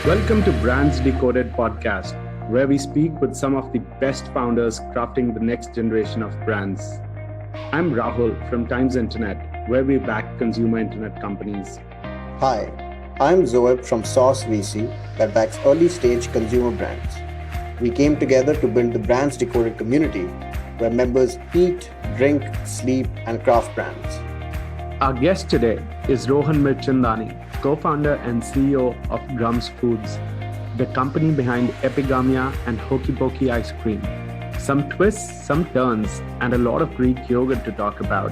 Welcome to Brands Decoded podcast, where we speak with some of the best founders crafting the next generation of brands. I'm Rahul from Times Internet, where we back consumer internet companies. Hi, I'm Zoeb from Sauce VC that backs early stage consumer brands. We came together to build the Brands Decoded community where members eat, drink, sleep, and craft brands. Our guest today is Rohan Mirchandani, co-founder and CEO of Grums Foods, the company behind Epigamia and Hokey Pokey ice cream. Some twists, some turns, and a lot of Greek yogurt to talk about.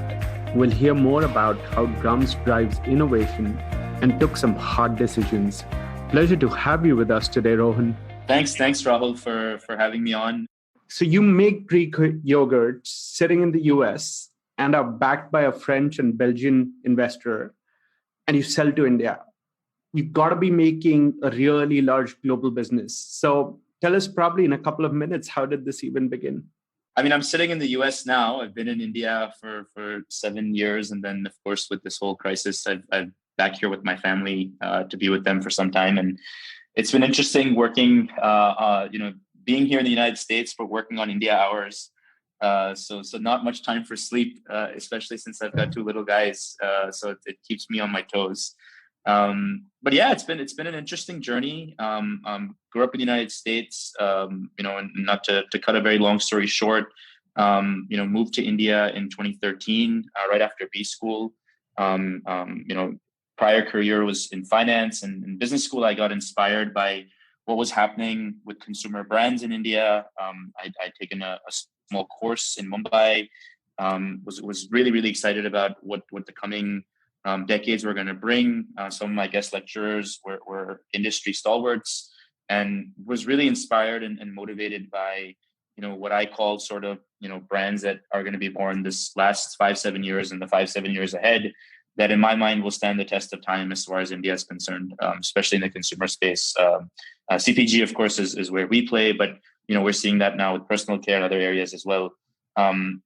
We'll hear more about how Grums drives innovation and took some hard decisions. Pleasure to have you with us today, Rohan. Thanks, Rahul, for having me on. So you make Greek yogurt sitting in the US and are backed by a French and Belgian investor, and you sell to India. You've got to be making a really large global business. So tell us probably in a couple of minutes, how did this even begin? I mean, I'm sitting in the US now. I've been in India for 7 years. And then, of course, with this whole crisis, I've back here with my family to be with them for some time. And it's been interesting working, being here in the United States, but working on India hours. So not much time for sleep, especially since I've got two little guys. So it keeps me on my toes. But yeah, it's been an interesting journey. Grew up in the United States, and not to cut a very long story short, moved to India in 2013, right after B school. Prior career was in finance, and in business school, I got inspired by what was happening with consumer brands in India. I'd taken a small course in Mumbai, was really, really excited about what the coming decades were going to bring. Some of my guest lecturers were industry stalwarts, and was really inspired and motivated by, what I call sort of, brands that are going to be born this last 5-7 years and the 5-7 years ahead, that in my mind will stand the test of time as far as India is concerned, especially in the consumer space. CPG, of course, is where we play, but we're seeing that now with personal care and other areas as well. I'm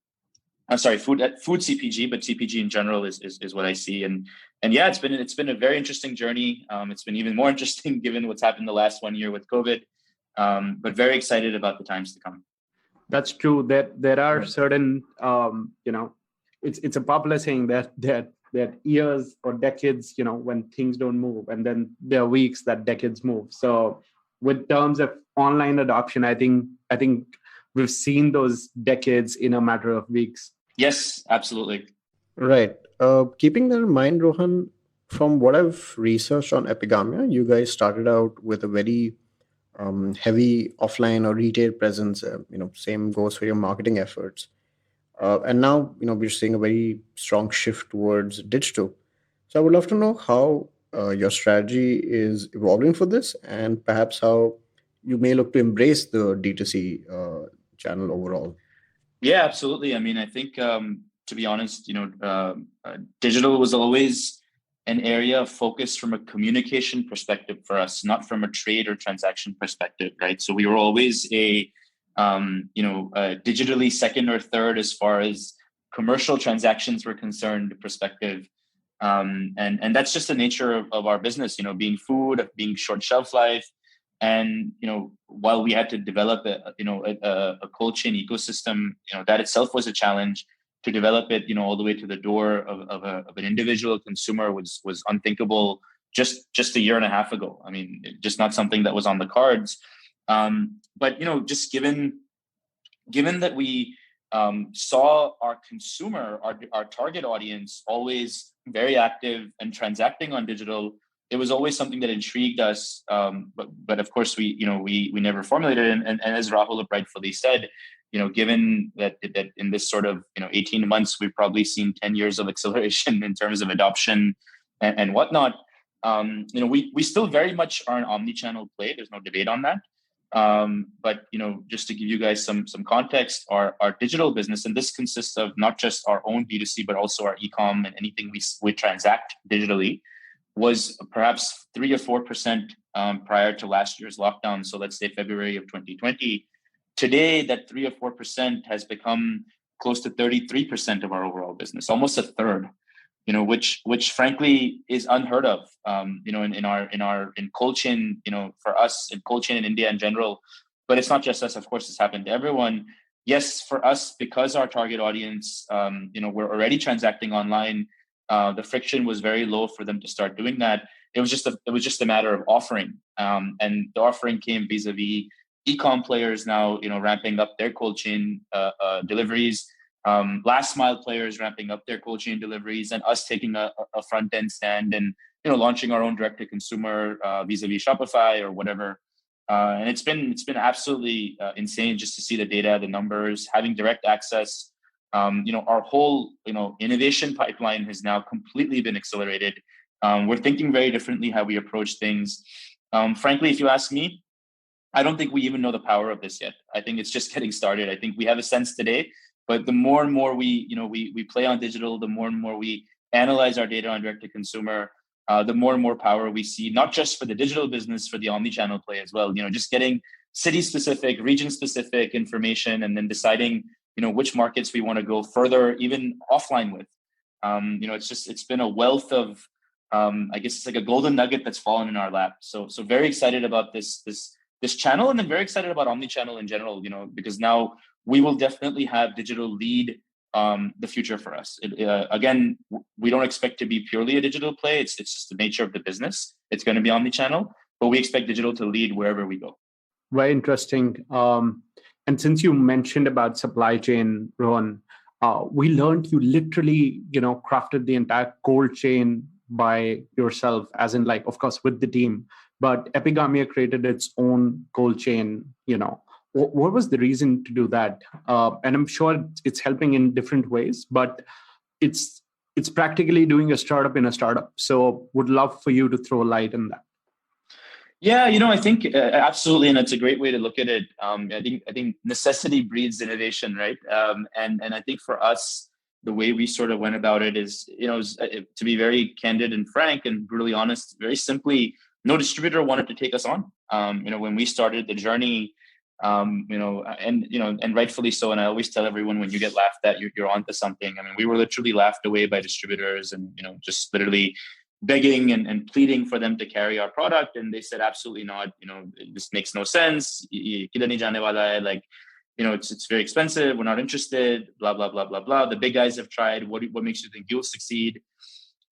sorry, food CPG, but CPG in general is what I see. And yeah, it's been a very interesting journey. It's been even more interesting given what's happened the last 1 year with COVID, but very excited about the times to come. That's true. There are certain, it's a popular saying that years or decades, when things don't move, and then there are weeks that decades move. So with terms of online adoption, I think we've seen those decades in a matter of weeks. Yes, absolutely. Right. Keeping that in mind, Rohan, from what I've researched on Epigamia, you guys started out with a very heavy offline or retail presence. Same goes for your marketing efforts. And now, we're seeing a very strong shift towards digital. So I would love to know how your strategy is evolving for this, and perhaps how you may look to embrace the D2C channel overall. Yeah, absolutely. I mean, I think, to be honest, digital was always an area of focus from a communication perspective for us, not from a trade or transaction perspective, right? So we were always digitally second or third as far as commercial transactions were concerned perspective. And that's just the nature of our business, being food, being short shelf life. And, while we had to develop a cold chain ecosystem, that itself was a challenge. To develop it, all the way to the door of an individual consumer was unthinkable just a year and a half ago. I mean, just not something that was on the cards. But just given that we saw our consumer, our target audience, always very active and transacting on digital, it was always something that intrigued us. But of course, we never formulated it. And as Rahul rightfully said, given that in this sort of 18 months, we've probably seen 10 years of acceleration in terms of adoption and whatnot. We still very much are an omni-channel play. There's no debate on that. But just to give you guys some context, our digital business, and this consists of not just our own B2C, but also our e-com and anything we transact digitally, was perhaps 3 or 4% prior to last year's lockdown. So let's say February of 2020. Today, that 3 or 4% has become close to 33% of our overall business, almost a third. which frankly is unheard of, in cold chain, for us in cold chain in India in general. But it's not just us, of course, it's happened to everyone. Yes, for us, because our target audience, we're already transacting online, the friction was very low for them to start doing that. It was just a matter of offering, and the offering came vis-a-vis e-com players now, ramping up their cold chain deliveries, last mile players ramping up their cold chain deliveries, and us taking a front end stand and launching our own direct to consumer vis-a-vis Shopify or whatever. And it's been absolutely insane just to see the data, the numbers, having direct access. Our whole innovation pipeline has now completely been accelerated. We're thinking very differently how we approach things. Frankly, if you ask me, I don't think we even know the power of this yet. I think it's just getting started. I think we have a sense today, but the more and more we play on digital, the more and more we analyze our data on direct to consumer, the more and more power we see, not just for the digital business, for the omni-channel play as well. Just getting city-specific, region-specific information, and then deciding, which markets we want to go further, even offline with. It's been a wealth of, I guess it's like a golden nugget that's fallen in our lap. So very excited about this channel, and then very excited about omni-channel in general, because now we will definitely have digital lead the future for us. Again, we don't expect to be purely a digital play. It's just the nature of the business. It's going to be omni-channel, but we expect digital to lead wherever we go. Very interesting. And since you mentioned about supply chain, Rohan, we learned you literally, crafted the entire cold chain by yourself, as in, like, of course, with the team. But Epigamia created its own cold chain. What was the reason to do that? And I'm sure it's helping in different ways, but it's practically doing a startup in a startup. So would love for you to throw a light on that. Yeah, I think absolutely, and it's a great way to look at it. I think necessity breeds innovation, right? And I think for us, the way we sort of went about it is, to be very candid and frank and brutally honest, very simply, no distributor wanted to take us on. When we started the journey, and rightfully so. And I always tell everyone, when you get laughed at, you're onto something. I mean, we were literally laughed away by distributors, and just literally begging and pleading for them to carry our product, and they said absolutely not. This makes no sense. Like, it's very expensive. We're not interested. Blah blah blah blah blah. The big guys have tried. What makes you think you'll succeed?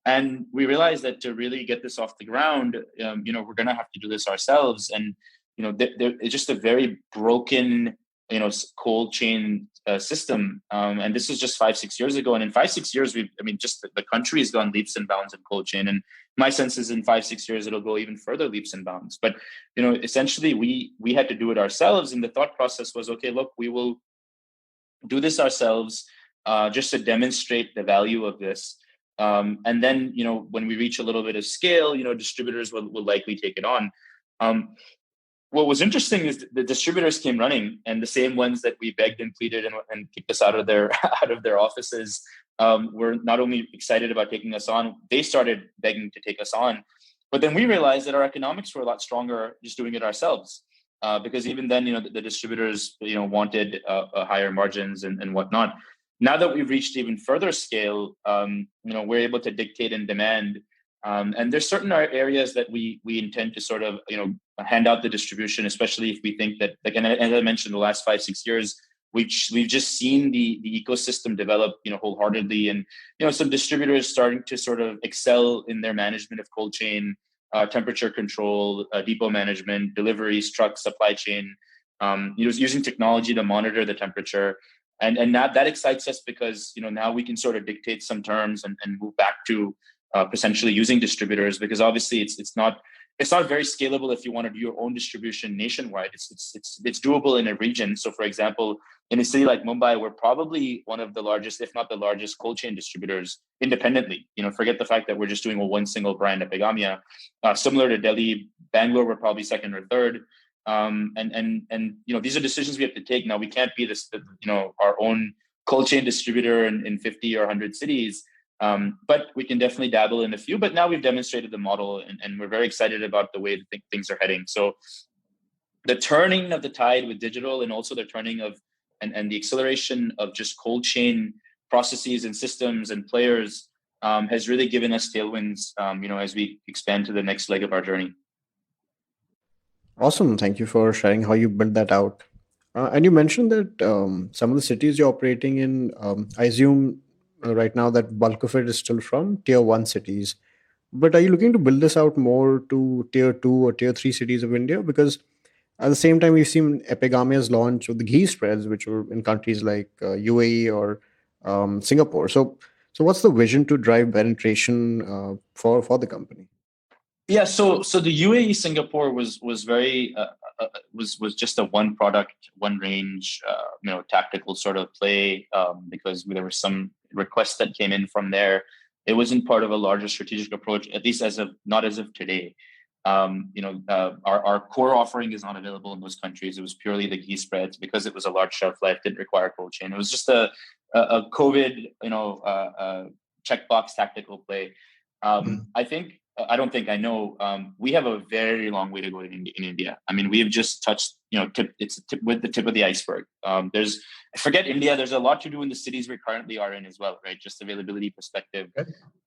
And we realized that to really get this off the ground, we're going to have to do this ourselves. And it's just a very broken, cold chain system. And this is just 5-6 years ago. And in 5-6 years, just the country has gone leaps and bounds in cold chain. And my sense is in 5-6 years, it'll go even further leaps and bounds. But, essentially we had to do it ourselves. And the thought process was, okay, look, we will do this ourselves just to demonstrate the value of this. And then, when we reach a little bit of scale, distributors will likely take it on. What was interesting is the distributors came running, and the same ones that we begged and pleaded and kicked us out of their offices were not only excited about taking us on, they started begging to take us on. But then we realized that our economics were a lot stronger just doing it ourselves, because even then, the distributors, wanted higher margins and whatnot. Now that we've reached even further scale, we're able to dictate and demand. And there's certain areas that we intend to sort of, hand out the distribution, especially if we think that, like, and as I mentioned, the last 5-6 years, we've just seen the ecosystem develop, wholeheartedly. And, some distributors starting to sort of excel in their management of cold chain, temperature control, depot management, deliveries, trucks, supply chain, using technology to monitor the temperature. And that excites us because, now we can sort of dictate some terms and move back to potentially using distributors, because obviously it's not very scalable if you want to do your own distribution nationwide. It's doable in a region. So for example, in a city like Mumbai, we're probably one of the largest, if not the largest, cold chain distributors independently. Forget the fact that we're just doing one single brand, Epigamia. Similar to Delhi, Bangalore, we're probably second or third. And these are decisions we have to take. Now, we can't be our own cold chain distributor in 50 or 100 cities. But we can definitely dabble in a few. But now we've demonstrated the model, and we're very excited about the way things are heading. So the turning of the tide with digital, and also the turning of and the acceleration of just cold chain processes and systems and players, has really given us tailwinds, as we expand to the next leg of our journey. Awesome. Thank you for sharing how you built that out. And you mentioned that some of the cities you're operating in, I assume right now that bulk of it is still from tier one cities. But are you looking to build this out more to tier two or tier three cities of India? Because at the same time, we've seen Epigamia's launch of the ghee spreads, which were in countries like UAE or Singapore. So what's the vision to drive penetration for the company? Yeah, so the UAE Singapore was very was just a one product, one range, tactical sort of play, because there were some requests that came in from there. It wasn't part of a larger strategic approach, at least not as of today. Our core offering is not available in those countries. It was purely the ghee spreads because it was a large shelf life, didn't require cold chain. It was just a COVID, checkbox tactical play. I don't think I know. We have a very long way to go in India. I mean, we have just touched, with the tip of the iceberg. Forget India. There's a lot to do in the cities we currently are in as well, right? Just availability perspective.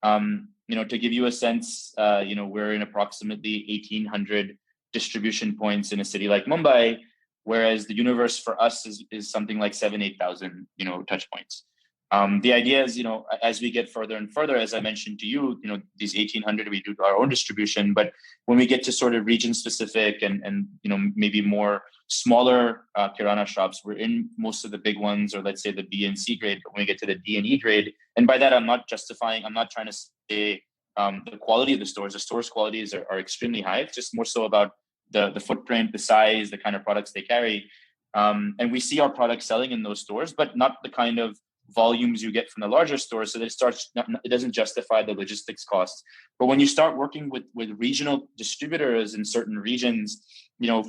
To give you a sense, we're in approximately 1,800 distribution points in a city like Mumbai, whereas the universe for us is something like 8,000, touch points. The idea is, as we get further and further, as I mentioned to you, these 1,800, we do our own distribution. But when we get to sort of region specific and maybe more smaller kirana shops, we're in most of the big ones, or let's say the B and C grade. But when we get to the D and E grade, and by that I'm not trying to say the quality of the stores' qualities are extremely high. It's just more so about the footprint, the size, the kind of products they carry. And we see our products selling in those stores, but not the kind of volumes you get from the larger stores, so that it doesn't justify the logistics costs. But when you start working with regional distributors in certain regions,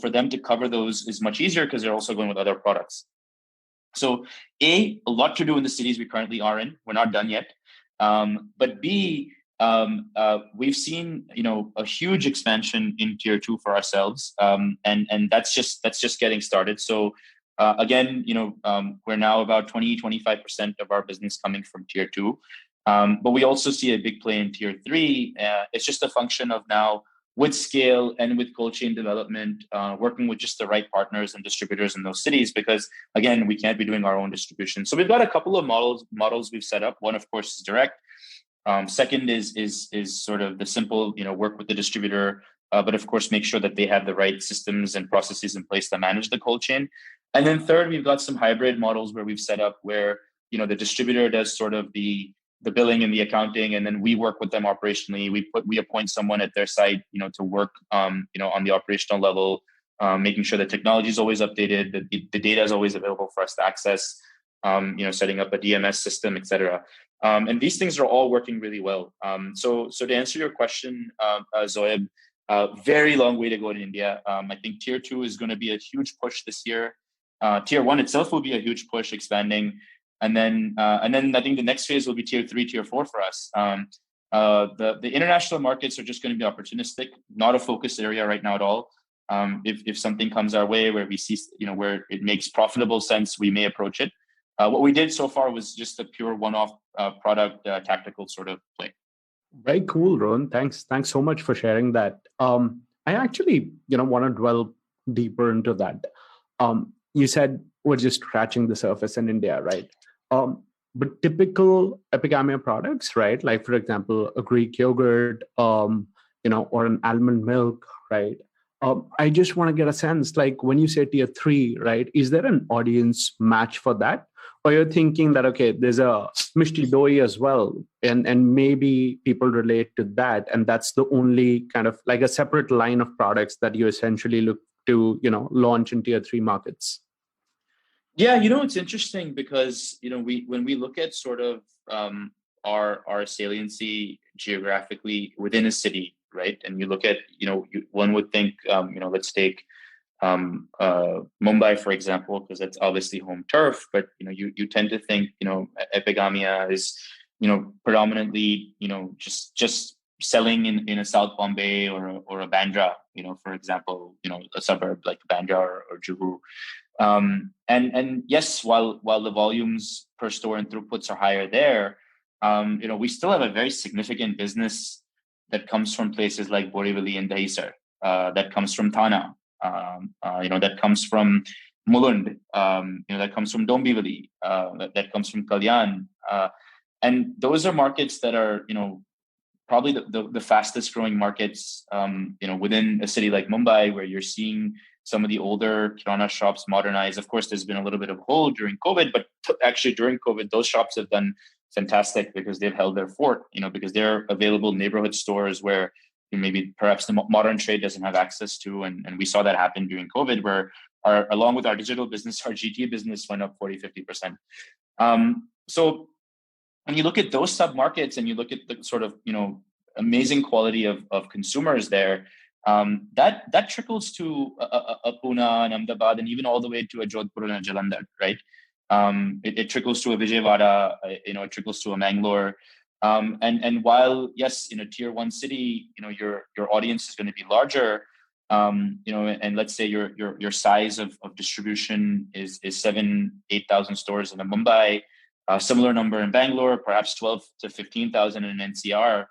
for them to cover those is much easier because they're also going with other products. So a lot to do in the cities we currently are in. We're not done yet. But B, we've seen a huge expansion in tier two for ourselves, and that's just getting started. So again, we're now about 20-25% of our business coming from tier two, but we also see a big play in tier three. It's just a function of now with scale and with cold chain development, working with just the right partners and distributors in those cities, because again, we can't be doing our own distribution. So we've got a couple of models we've set up. One, of course, is direct. Second is sort of the simple, work with the distributor, but of course, make sure that they have the right systems and processes in place to manage the cold chain. And then third, we've got some hybrid models where we've set up where, the distributor does sort of the billing and the accounting, and then we work with them operationally. We appoint someone at their site, to work, on the operational level, making sure the technology is always updated, that the data is always available for us to access, setting up a DMS system, etc. And these things are all working really well. So to answer your question, Zoeb, very long way to go in India. I think tier two is going to be a huge push this year. Tier one itself will be a huge push, expanding, and then I think the next phase will be tier three, tier four for us. The international markets are just going to be opportunistic, not a focus area right now at all. If something comes our way where we see, where it makes profitable sense, we may approach it. What we did so far was just a pure one-off product tactical sort of play. Very cool, Rohan. Thanks so much for sharing that. I actually, want to dwell deeper into that. You said we're just scratching the surface in India, right? But typical Epigamia products, right? Like, for example, a Greek yogurt, or an almond milk, right? I just want to get a sense, like when you say tier three, right? Is there an audience match for that? Or you're thinking that, okay, there's a Mishti Doi as well, and maybe people relate to that, and that's the only kind of like a separate line of products that you essentially look to, launch in tier three markets? Yeah, it's interesting because when we look at sort of our saliency geographically within a city, right? And you look at one would think let's take Mumbai for example, because that's obviously home turf. But you tend to think Epigamia is predominantly just selling in a South Bombay or a Bandra, for example, a suburb like Bandra or Juhu. And yes, while the volumes per store and throughputs are higher there, we still have a very significant business that comes from places like Borivali and Dahisar, that comes from Thana, that comes from Mulund, that comes from Dombivali, that comes from Kalyan. And those are markets that are, probably the fastest growing markets, within a city like Mumbai, where you're seeing some of the older kirana shops modernize. Of course, there's been a little bit of a hold during COVID, but actually during COVID, those shops have done fantastic because they've held their fort, because they're available neighborhood stores where maybe perhaps the modern trade doesn't have access to. And we saw that happen during COVID, where along with our digital business, our GT business went up 40-50%. So when you look at those sub-markets and you look at the sort of, amazing quality of consumers there, that trickles to a Pune and Ahmedabad and even all the way to a Jodhpur and a Jalandhar, right? It trickles to a Vijayawada, it trickles to a Mangalore. And while, yes, in a tier one city, your audience is going to be larger, and let's say your size of distribution is 7,000-8,000 stores in a Mumbai, similar number in Bangalore, perhaps 12 to 15,000 in NCR.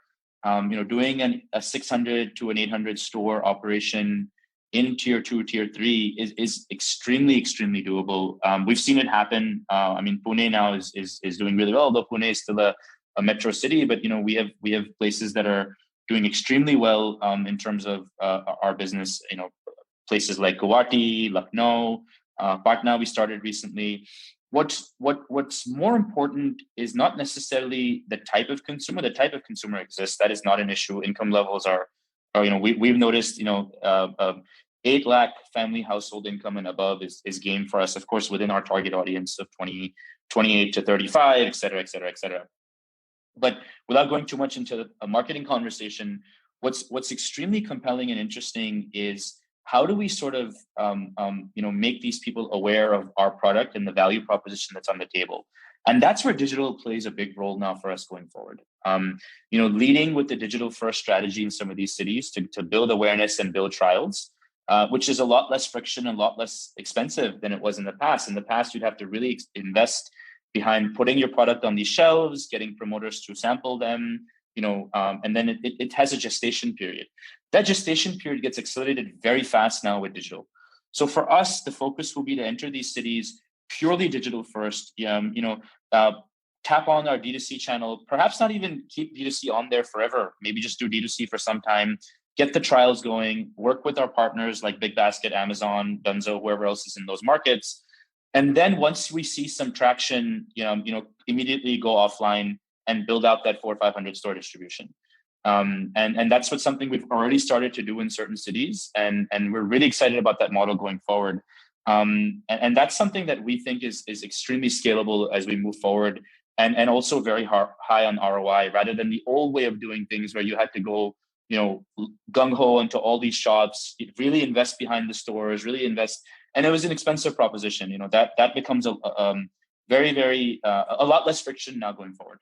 Doing a 600 to an 800 store operation in tier 2, tier 3 is extremely, extremely doable. We've seen it happen. Pune now is doing really well, although Pune is still a metro city, but we have places that are doing extremely well in terms of our business. Places like Guwahati, Lucknow, Patna we started recently. What's more important is not necessarily the type of consumer. The type of consumer exists. That is not an issue. Income levels are we've noticed 8 lakh family household income and above is game for us, of course, within our target audience of 28 to 35, et cetera, et cetera, et cetera. But without going too much into a marketing conversation, what's extremely compelling and interesting is how do we sort of make these people aware of our product and the value proposition that's on the table? And that's where digital plays a big role now for us going forward. Leading with the digital first strategy in some of these cities to build awareness and build trials, which is a lot less friction and a lot less expensive than it was in the past. In the past, you'd have to really invest behind putting your product on these shelves, getting promoters to sample them, and then it has a gestation period. That gestation period gets accelerated very fast now with digital. So for us, the focus will be to enter these cities purely digital first. Tap on our D2C channel, perhaps not even keep D2C on there forever. Maybe just do D2C for some time, get the trials going, work with our partners like Big Basket, Amazon, Dunzo, whoever else is in those markets. And then once we see some traction, immediately go offline and build out that 400 or 500 store distribution. And that's something we've already started to do in certain cities. And we're really excited about that model going forward. And that's something that we think is extremely scalable as we move forward, and also very high on ROI, rather than the old way of doing things where you had to go, gung-ho into all these shops, really invest behind the stores, really invest. And it was an expensive proposition, that becomes a very, very, a lot less friction now going forward.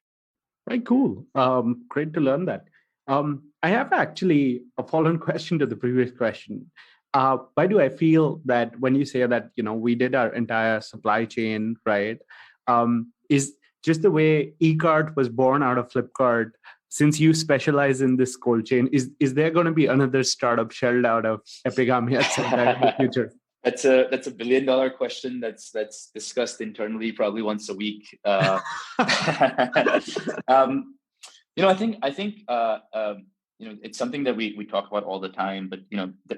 Very cool. Great to learn that. I have actually a follow-on question to the previous question. Why do I feel that when you say that, we did our entire supply chain, right, is just the way eCart was born out of Flipkart. Since you specialize in this cold chain, is there going to be another startup shelled out of Epigamia at some time in the future? That's a $1 billion question that's discussed internally probably once a week. I think it's something that we talk about all the time, but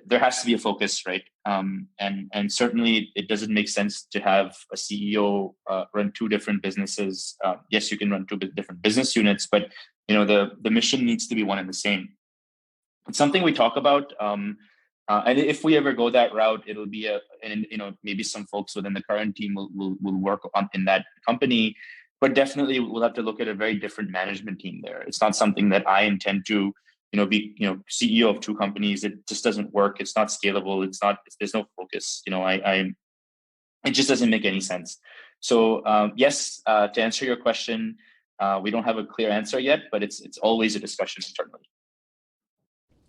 there has to be a focus, right? And certainly it doesn't make sense to have a CEO run 2 different businesses. Yes, you can run 2 different business units, but the mission needs to be one and the same. It's something we talk about. And if we ever go that route, it'll be maybe some folks within the current team will work on in that company, but definitely we'll have to look at a very different management team there. It's not something that I intend to, be, CEO of 2 companies. It just doesn't work. It's not scalable. There's no focus. It just doesn't make any sense. So yes, to answer your question, we don't have a clear answer yet, but it's always a discussion internally.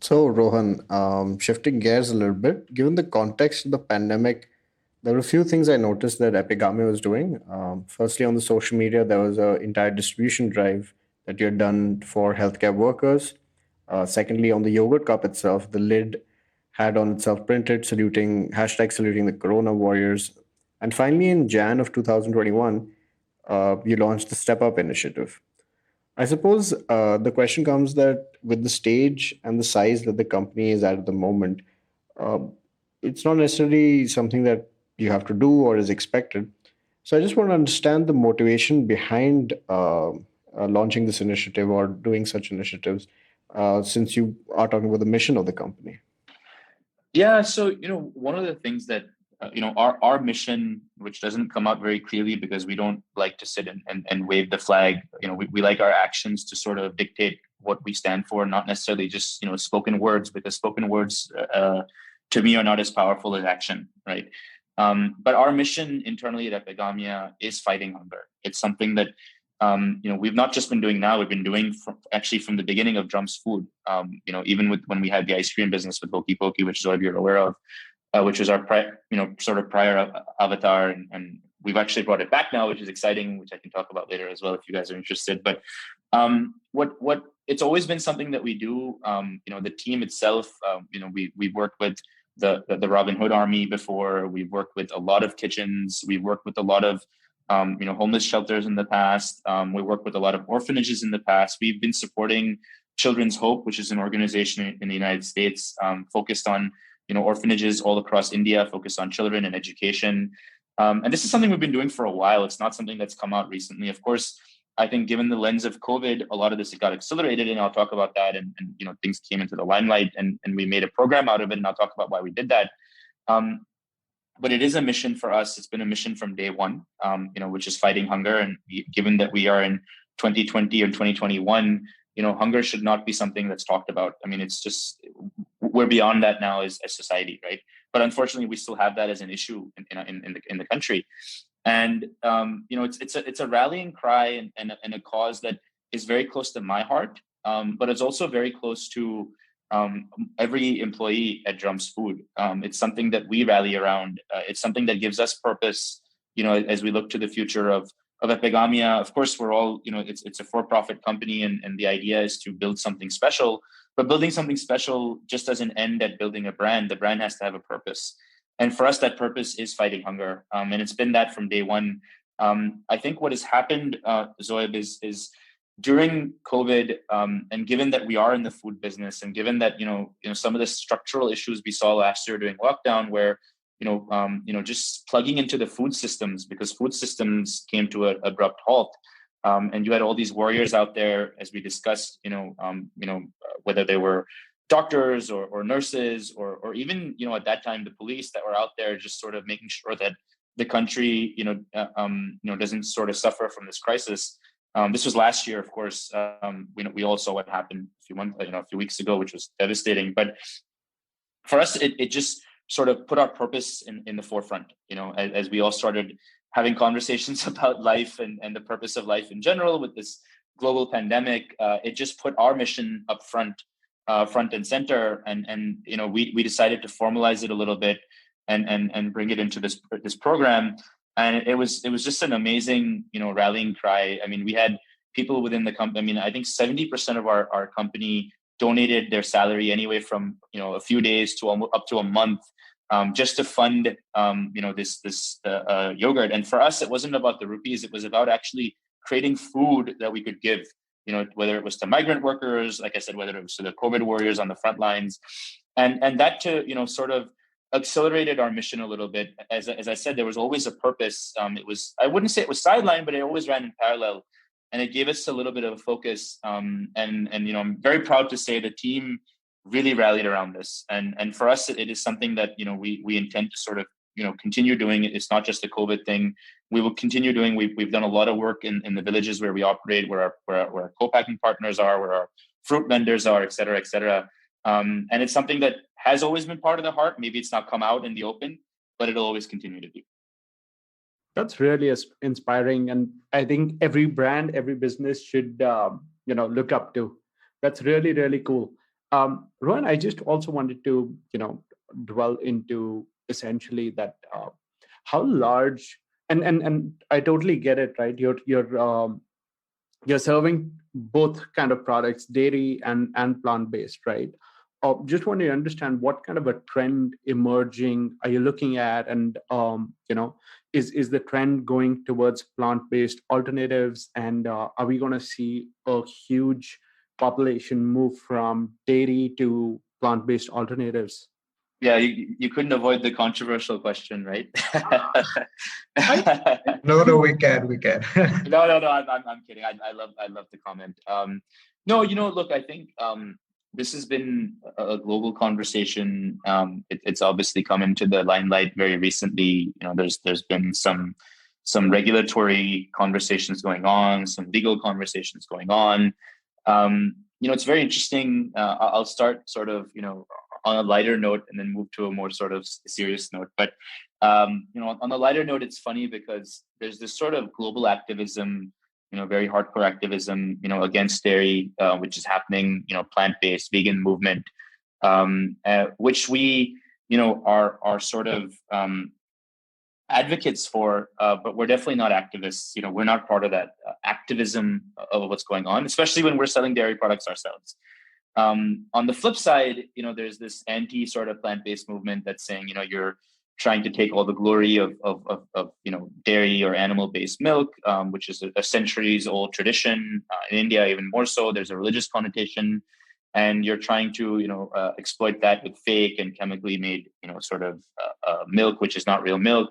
So, Rohan, shifting gears a little bit, given the context of the pandemic, there were a few things I noticed that Epigamia was doing. Firstly, on the social media, there was an entire distribution drive that you had done for healthcare workers. Secondly, on the yogurt cup itself, the lid had on itself printed saluting the Corona warriors. And finally, in Jan of 2021, you launched the Step Up initiative. I suppose the question comes that with the stage and the size that the company is at the moment, uh, it's not necessarily something that you have to do or is expected. So I just want to understand the motivation behind launching this initiative or doing such initiatives, since you are talking about the mission of the company. Yeah, so one of the things that our mission, which doesn't come out very clearly because we don't like to sit and wave the flag. We like our actions to sort of dictate what we stand for, not necessarily just spoken words, because spoken words to me are not as powerful as action, right? But our mission internally at Epigamia is fighting hunger. It's something that we've not just been doing now, we've been doing from the beginning of Drums Food. Even when we had the ice cream business with Hokey Pokey, which Zoib you're aware of, which was our sort of prior avatar, and we've actually brought it back now, which is exciting, which I can talk about later as well if you guys are interested. But what it's always been something that we do. The team itself, we've worked with the Robin Hood Army before. We've worked with a lot of kitchens. We've worked with a lot of homeless shelters in the past. We worked with a lot of orphanages in the past. We've been supporting Children's Hope, which is an organization in the United States focused on orphanages all across India, focused on children and education. And this is something we've been doing for a while. It's not something that's come out recently. Of course, I think given the lens of COVID, a lot of this got accelerated, and I'll talk about that. And things came into the limelight, and we made a program out of it, and I'll talk about why we did that. But it is a mission for us. It's been a mission from day one, which is fighting hunger. And given that we are in 2020 or 2021, hunger should not be something that's talked about. I mean, it's just, we're beyond that now as society, right? But unfortunately, we still have that as an issue in the country. And it's a rallying cry and a cause that is very close to my heart, but it's also very close to every employee at Drums Food. It's something that we rally around. It's something that gives us purpose, as we look to the future of Epigamia. Of course, we're all, it's a for-profit company, and the idea is to build something special. But building something special just doesn't end at building a brand. The brand has to have a purpose. And for us, that purpose is fighting hunger. And it's been that from day one. I think what has happened, Zoib, is during COVID, and given that we are in the food business, and given that some of the structural issues we saw last year during lockdown, where just plugging into the food systems, because food systems came to an abrupt halt, and you had all these warriors out there, as we discussed, whether they were doctors or nurses or even at that time the police that were out there just sort of making sure that the country doesn't sort of suffer from this crisis. This was last year, of course. We all saw what happened a few weeks ago, which was devastating. But for us, it just sort of put our purpose in the forefront. As we all started having conversations about life and the purpose of life in general with this global pandemic, it just put our mission up front and center. And we decided to formalize it a little bit and bring it into this program. And it was just an amazing, rallying cry. I mean, we had people within the company. I mean, I think 70% of our company donated their salary anyway from, a few days to up to a month, just to fund, this yogurt. And for us, it wasn't about the rupees. It was about actually creating food that we could give, whether it was to migrant workers, like I said, whether it was to the COVID warriors on the front lines, and that to, sort of accelerated our mission a little bit. As I said, there was always a purpose. I wouldn't say it was sidelined, but it always ran in parallel, and it gave us a little bit of a focus. And I'm very proud to say the team really rallied around this. And for us, it is something that we intend to sort of continue doing. It's not just a COVID thing. We will continue doing. We've done a lot of work in the villages where we operate, where our co-packing partners are, where our fruit vendors are, et cetera, et cetera. And it's something that has always been part of the heart. Maybe it's not come out in the open, but it'll always continue to be. That's really inspiring, and I think every brand, every business should look up to. That's really, really cool. Rohan, I just also wanted to dwell into essentially that how large, and I totally get it, right? You're you're serving both kind of products, dairy and plant-based, right? Just want to understand what kind of a trend emerging are you looking at, and is the trend going towards plant-based alternatives, and are we going to see a huge population move from dairy to plant-based alternatives? Yeah, you couldn't avoid the controversial question, right? No, we can. No. I'm kidding. I love the comment. No, look, I think this has been a global conversation. It's obviously come into the limelight very recently. There's been some regulatory conversations going on, some legal conversations going on. It's very interesting. I'll start sort of on a lighter note and then move to a more sort of serious note. But on the lighter note, it's funny because there's this sort of global activism, very hardcore activism, against dairy, which is happening, plant-based vegan movement, which we, are sort of advocates for, but we're definitely not activists. We're not part of that activism of what's going on, especially when we're selling dairy products ourselves. On the flip side, there's this anti sort of plant-based movement that's saying, you're trying to take all the glory of dairy or animal-based milk, which is a centuries-old tradition. In India, even more so, there's a religious connotation, and you're trying to exploit that with fake and chemically made sort of milk, which is not real milk.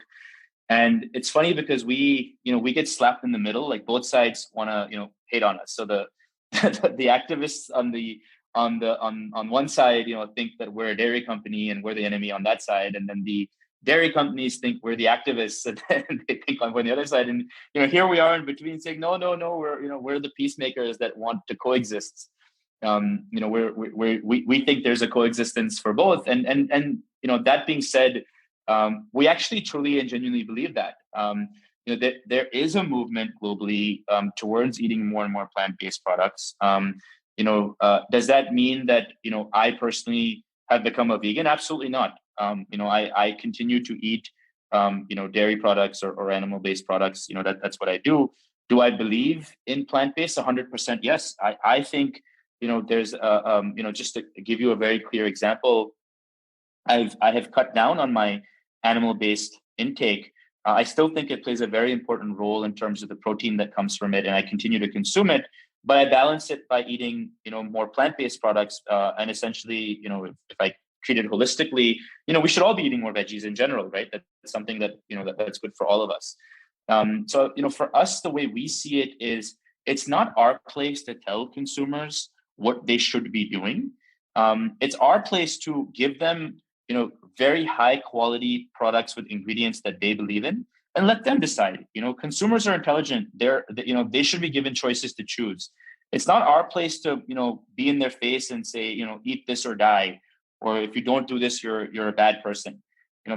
And it's funny because we get slapped in the middle. Like both sides want to hate on us. So the the activists on one side think that we're a dairy company and we're the enemy on that side, and then the dairy companies think we're the activists, and then they think on the other side. And here we are in between saying no, we're the peacemakers that want to coexist. We think there's a coexistence for both, and that being said, we actually truly and genuinely believe that that there is a movement globally towards eating more and more plant-based products. Does that mean that I personally have become a vegan? Absolutely not. I continue to eat dairy products or animal-based products. That's what I do. Do I believe in plant-based? 100% yes. I think there's just to give you a very clear example, I have cut down on my animal-based intake. I still think it plays a very important role in terms of the protein that comes from it, and I continue to consume it. But I balance it by eating, more plant-based products, and essentially, if I treat it holistically, we should all be eating more veggies in general, right? That's something that that's good for all of us. So for us, the way we see it is, it's not our place to tell consumers what they should be doing. It's our place to give them, very high quality products with ingredients that they believe in, and let them decide. Consumers are intelligent. They should be given choices to choose. It's not our place to, be in their face and say, eat this or die, or if you don't do this, you're a bad person.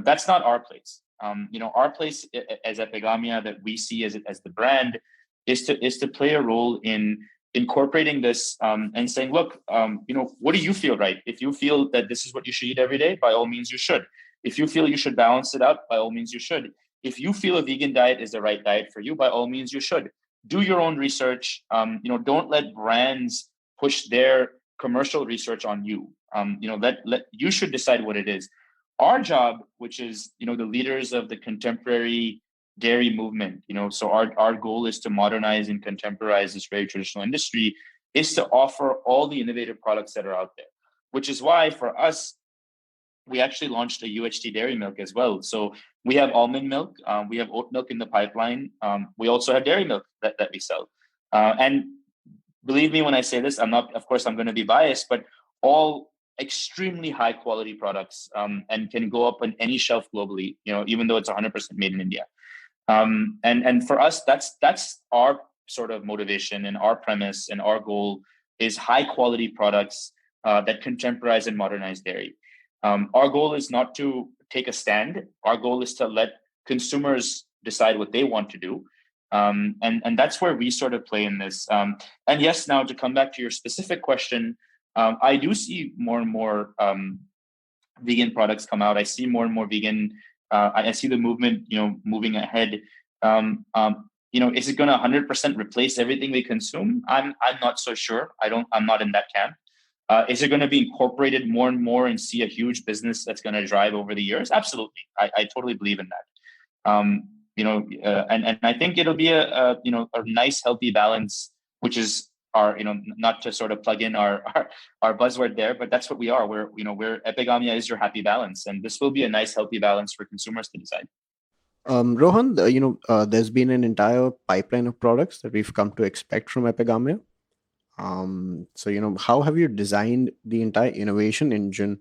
That's not our place. Our place as Epigamia, that we see as the brand, is to play a role in incorporating this, and saying, look, what do you feel right? If you feel that this is what you should eat every day, by all means you should. If you feel you should balance it out, by all means you should. If you feel a vegan diet is the right diet for you, by all means you should. Do your own research. Don't let brands push their commercial research on you. Let you should decide what it is. Our job, which is the leaders of the contemporary dairy movement, so our goal is to modernize and contemporize this very traditional industry, is to offer all the innovative products that are out there, which is why for us, we actually launched a UHT dairy milk as well. So we have almond milk, we have oat milk in the pipeline. We also have dairy milk that we sell. And believe me when I say this, I'm going to be biased, but all extremely high quality products, and can go up on any shelf globally, even though it's 100% made in India. And for us, that's our sort of motivation, and our premise and our goal is high quality products that contemporize and modernize dairy. Our goal is not to take a stand. Our goal is to let consumers decide what they want to do. And that's where we sort of play in this. And yes, now to come back to your specific question, I do see more and more vegan products come out. I see more and more vegan. I see the movement, moving ahead. is it going to 100% replace everything we consume? I'm not so sure. I'm not in that camp. Is it going to be incorporated more and more and see a huge business that's going to drive over the years? Absolutely. I totally believe in that. And I think it'll be a nice, healthy balance, which is our, not to sort of plug in our buzzword there, but that's what we are. We're Epigamia is your happy balance. And this will be a nice, healthy balance for consumers to decide. Rohan, there's been an entire pipeline of products that we've come to expect from Epigamia. So, how have you designed the entire innovation engine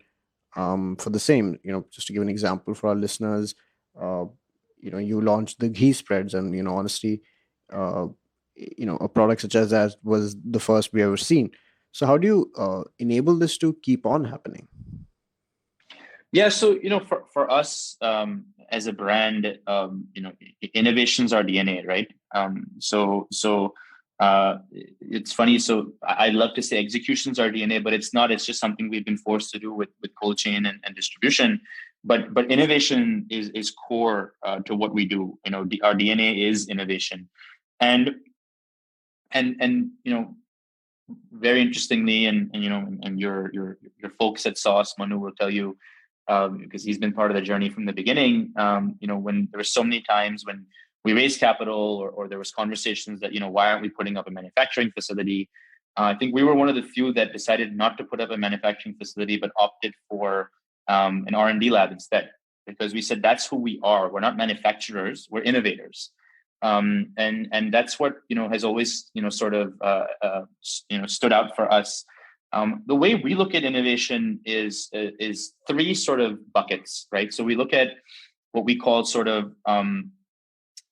for the same? Just to give an example for our listeners, you launched the ghee spreads, and honestly, a product such as that was the first we ever seen. So, how do you enable this to keep on happening? Yeah, so for us as a brand, innovations are DNA, right? So it's funny. So I love to say executions are DNA, but it's not. It's just something we've been forced to do with cold chain and distribution. But innovation is core to what we do. Our DNA is innovation, and very interestingly, and your folks at Sauce, Manu will tell you, because he's been part of the journey from the beginning. When there were so many times when we raised capital or there was conversations that, why aren't we putting up a manufacturing facility? I think we were one of the few that decided not to put up a manufacturing facility, but opted for an R&D lab instead, because we said that's who we are. We're not manufacturers, we're innovators. And that's what, has always, sort of, stood out for us. The way we look at innovation is three sort of buckets, right? So we look at what we call sort of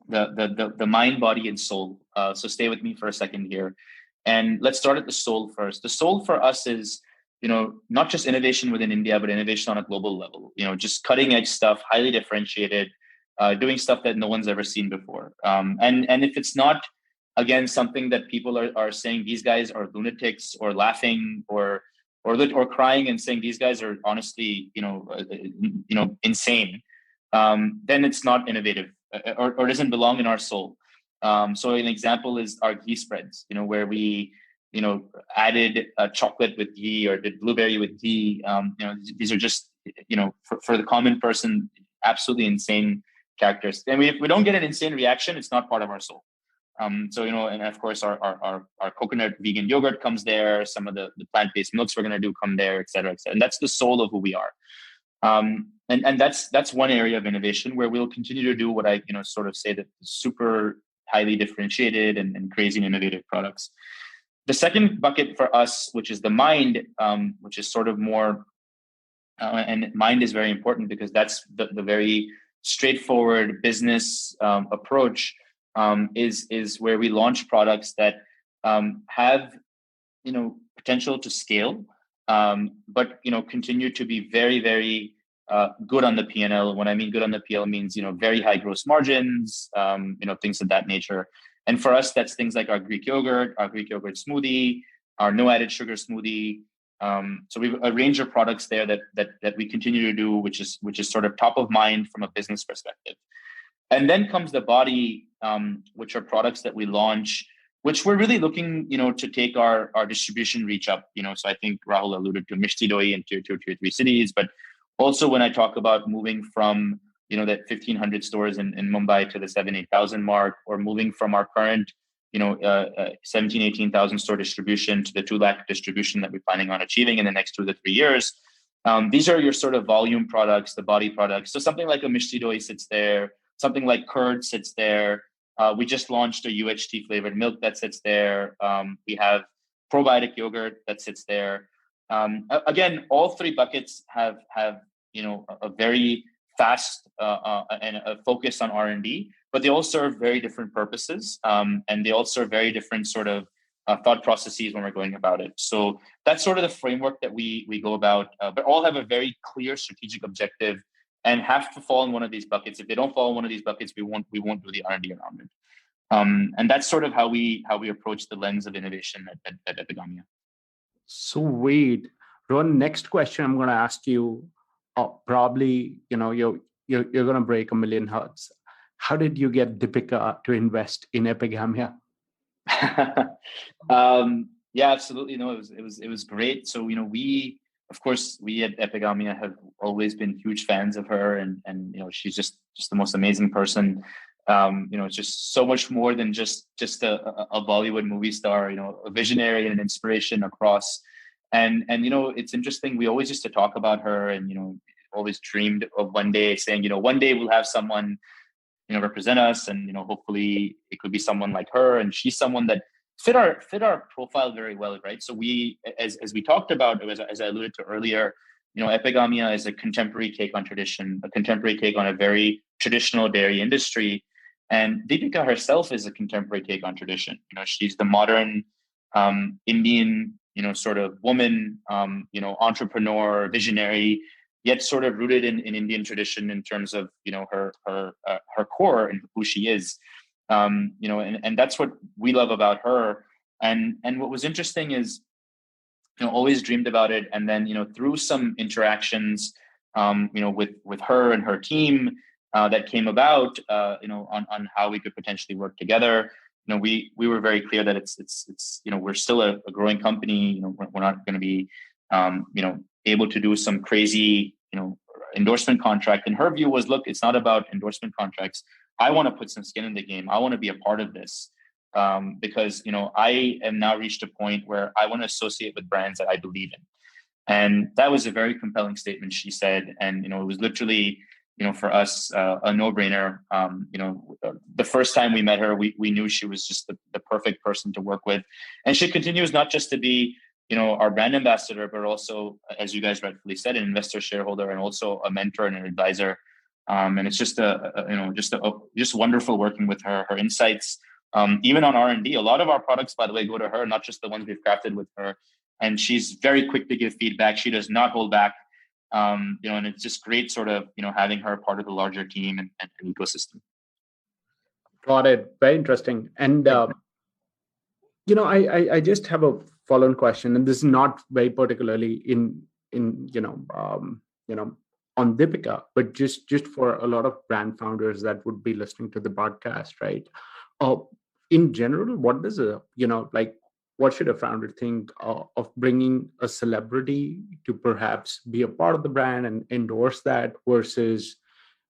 the mind, body, and soul. So stay with me for a second here, and let's start at the soul first. The soul for us is, not just innovation within India, but innovation on a global level. Just cutting edge stuff, highly differentiated, doing stuff that no one's ever seen before. And if it's not, again, something that people are saying these guys are lunatics or laughing or crying and saying these guys are honestly, insane, then it's not innovative or doesn't belong in our soul. So an example is our ghee spreads, where we, added chocolate with ghee or did blueberry with ghee. These are just, for the common person, absolutely insane characters. And if we don't get an insane reaction, it's not part of our soul. So, and of course our coconut vegan yogurt comes there. Some of the plant-based milks we're going to do come there, et cetera, et cetera. And that's the soul of who we are. And that's one area of innovation where we'll continue to do what I, sort of say that super highly differentiated and crazy and innovative products. The second bucket for us, which is the mind, which is sort of more, and mind is very important because that's the very straightforward business approach, is where we launch products that have potential to scale, but continue to be very, very good on the P&L. When I mean good on the P&L means very high gross margins, things of that nature. And for us, that's things like our Greek yogurt smoothie, our no added sugar smoothie. So we have a range of products there that we continue to do, which is sort of top of mind from a business perspective. And then comes the body, which are products that we launch, which we're really looking, to take our distribution reach up. So I think Rahul alluded to Mishti Doi in tier 2, tier 3 cities, but also when I talk about moving from that 1,500 stores in Mumbai to the 7,000-8,000 mark, or moving from our current 17,000-18,000 store distribution to the 2 lakh distribution that we're planning on achieving in the next 2 to 3 years. These are your sort of volume products, the body products. So something like a Mishti Doi sits there, something like curd sits there. We just launched a UHT flavored milk that sits there. We have probiotic yogurt that sits there. Again, all 3 buckets have a very fast and a focus on R&D, but they all serve very different purposes, and they all serve very different sort of thought processes when we're going about it. So that's sort of the framework that we go about, but all have a very clear strategic objective and have to fall in one of these buckets. If they don't fall in one of these buckets, we won't do the R&D around it. And that's sort of how we approach the lens of innovation at Epigamia. Sweet. Ron, next question I'm going to ask you, probably, you're going to break 1 million hearts. how did you get Deepika to invest in Epigamia? Yeah, absolutely. No, it was great. So, of course, we at Epigamia have always been huge fans of her, and she's just the most amazing person. Just so much more than just a Bollywood movie star. A visionary and an inspiration across. And it's interesting. We always used to talk about her, and always dreamed of one day saying, one day we'll have someone represent us, and hopefully it could be someone like her. And she's someone that fit our profile very well, right? So we, as we talked about, as I alluded to earlier, Epigamia is a contemporary take on tradition, a contemporary take on a very traditional dairy industry. And Deepika herself is a contemporary take on tradition. She's the modern Indian, sort of woman, entrepreneur, visionary, yet sort of rooted in Indian tradition in terms of her core and who she is. And that's what we love about her. And what was interesting is, always dreamed about it. And then, through some interactions, with her and her team, that came about, on how we could potentially work together. We were very clear that it's we're still a growing company. We're not going to be, able to do some crazy, endorsement contract. And her view was, look, it's not about endorsement contracts. I want to put some skin in the game. I want to be a part of this, because I am now reached a point where I want to associate with brands that I believe in. And that was a very compelling statement she said. And it was literally, for us, a no-brainer. The first time we met her, we knew she was just the perfect person to work with. And she continues not just to be our brand ambassador, but also, as you guys rightfully said, an investor, shareholder, and also a mentor and an advisor. And it's just just wonderful working with her. Her insights, even on R&D, a lot of our products, by the way, go to her, not just the ones we've crafted with her. And she's very quick to give feedback. She does not hold back. And it's just great, sort of, having her part of the larger team and ecosystem. Got it. Very interesting. And I just have a follow-on question, and this is not very particularly in on Deepika, but just for a lot of brand founders that would be listening to the podcast, right? In general, what does what should a founder think of bringing a celebrity to perhaps be a part of the brand and endorse that versus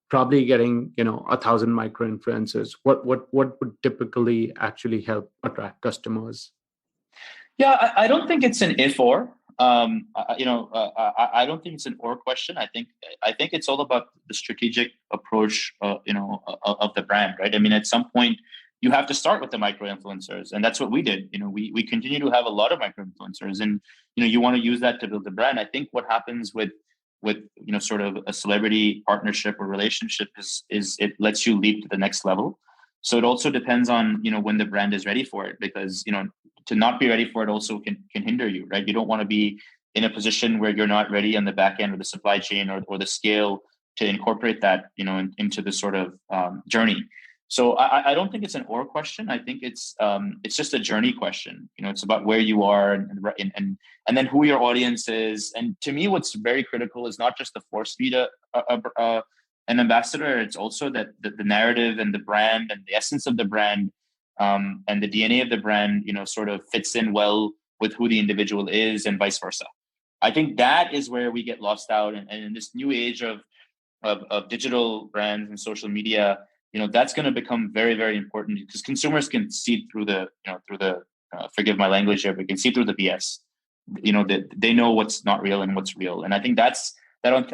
probably getting 1,000 micro influencers? What would typically actually help attract customers? Yeah, I don't think it's an if or. I don't think it's an or question. I think it's all about the strategic approach, of the brand, right? I mean, at some point, you have to start with the micro influencers, and that's what we did. We continue to have a lot of micro influencers, and you want to use that to build the brand. I think what happens with sort of a celebrity partnership or relationship is it lets you leap to the next level. So it also depends on when the brand is ready for it, because to not be ready for it also can hinder you, right? You don't want to be in a position where you're not ready on the back end of the supply chain or the scale to incorporate that into the sort of journey. So I don't think it's an or question. I think it's just a journey question. It's about where you are and then who your audience is. And to me, what's very critical is not just the force feed an ambassador. It's also that the narrative and the brand and the essence of the brand and the DNA of the brand, sort of fits in well with who the individual is and vice versa. I think that is where we get lost out. And in this new age of digital brands and social media, that's going to become very, very important because consumers can see through the forgive my language here, but can see through the BS. They know what's not real and what's real. And I think that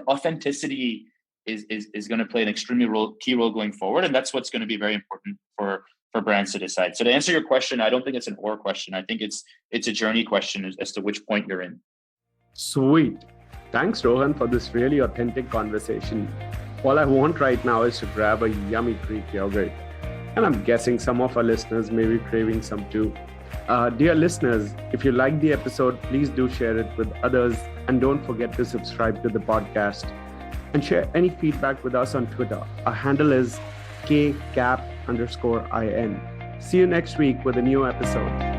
authenticity is going to play an extremely key role going forward. And that's what's going to be very important for brands to decide. So to answer your question, I don't think it's an or question. I think it's a journey question as to which point you're in. Sweet. Thanks, Rohan, for this really authentic conversation. All I want right now is to grab a yummy Greek yogurt. And I'm guessing some of our listeners may be craving some too. Dear listeners, if you liked the episode, please do share it with others. And don't forget to subscribe to the podcast. And share any feedback with us on Twitter. Our handle is @KCAP_IN. See you next week with a new episode.